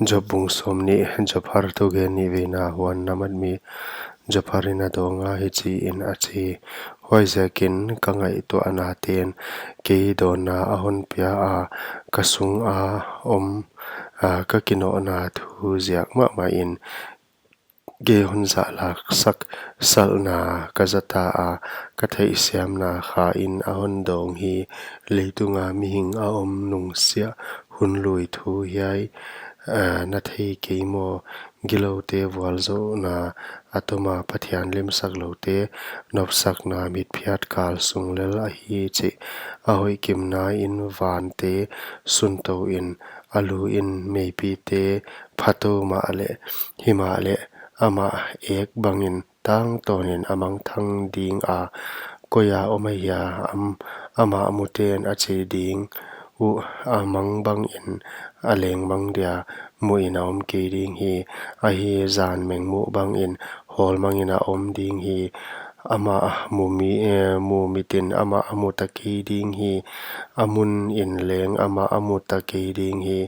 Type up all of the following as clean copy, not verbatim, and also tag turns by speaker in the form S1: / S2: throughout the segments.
S1: Jabung somni japhar tu ge ni ve na huan namat mi japharina donga hi chi in a chi hoi zekin ka ngai to ana ten ke do na a hon pia a kasung a om ka kino na thu ziak ma in ge hun za lak sak sal na ka zata a ka thei siam na kha in a hon dong hi leitunga mi hing a om nung sia hun lui thu hiai na thei keimo gilo te wal zo na atoma pathian lim sak lo te nop sak na mit phiat kal sung lel a hi chi a hoi kim na in van te sun to in alu in maybe te phato ma le hima le ama ek bangin tang tonin amang thang ding a koya omaya ama amuten a che ding u amang bang in aleng bang dia mu in a om ke ding hi a hi zan meng mu bang in hol mang in a om ding hi ama mu mitin ama amuta ke ding hi amun in leng ama amuta ke ding hi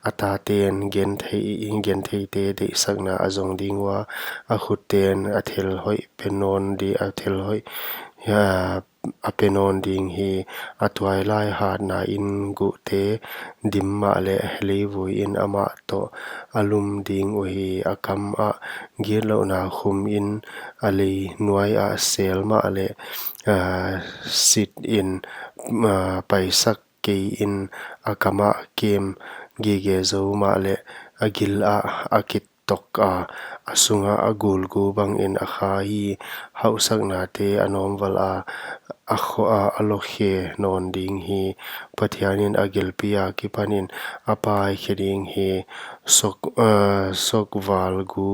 S1: ata ten gen thei te de sakna azong ding wa a khut ten a thel hoi penon di a thel hoi ya a penon ding hi a tuai lai hat na in gu te dim ma le leivui in ama to alum ding u hi akam a gir lo na khum in ali nuai a sel ma le sit in paisak ke in akama kem gige zo ma le agil a akit tok a asunga agul gu bang in a kha hi hausak na te anom wal a akho a alokhe non ding hi pathianin agil pia ki panin apai kheding hi sok wal gu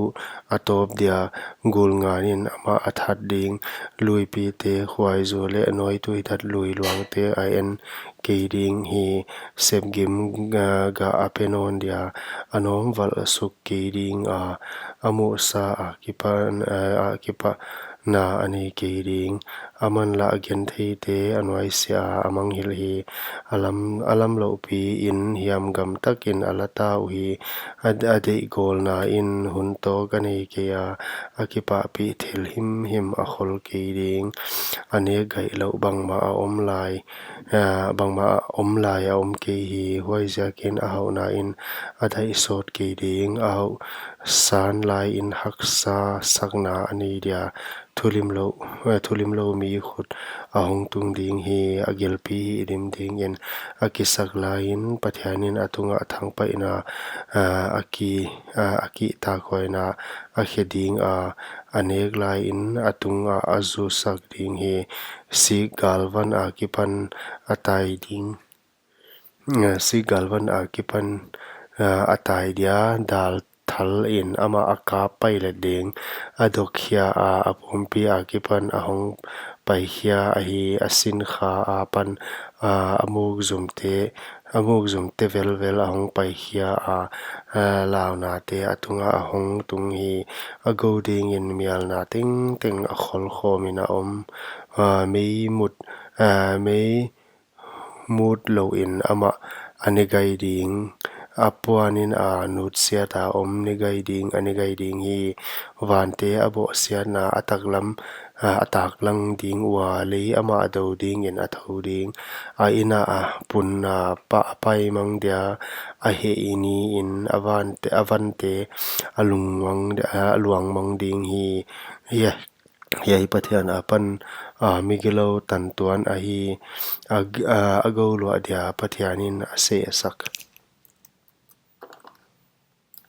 S1: atop dia gul nganin ama athat ding lui pi te khwai zo le noi tui that lui luang te a en ke ding hi sep gim ga apenon dia anom wal suk ke ding a amu sa a kipa na ani ke ding aman la gen thei te anwai sia amang hil hi alam lo pi in hiam gam takin alata hi ade gol na in hun to kani ke a akipa pi thil him a khol ke ding ane gai lo bang ma a om lai a om ke hi hoi zakin a hau na in adai sot ke ding a hau san lai in haksa sakna ani dia thulim lo mi khut a hong tung ding hi agil pi rim ding in akisak lain pathianin atunga thang pa ina aki ta khoina a kheding a anek lai in atunga azu sak ding hi si galvan a kipan atai ding si galvan a kipan atai dia dal thal in ama aka pai le ding adok hia a apompi a kipan ahong pai hia a hi asin kha a pan amuk zum te vel ahong pai hia a law na te atunga ahong tung hi a go ding in mial na ting a khol khom in a om mei mut lo in ama anigai ding apuanin a nut sia ta om nigai ding anigai ding hi wante abo sia na atak lang ding wa le ama do ding in a tho ding a ina a pun na pa pai mang dia a he ini in avante aluang mang ding hi yai pathian apan migilo tan tuan a hi ago lo dia pathianin ase sak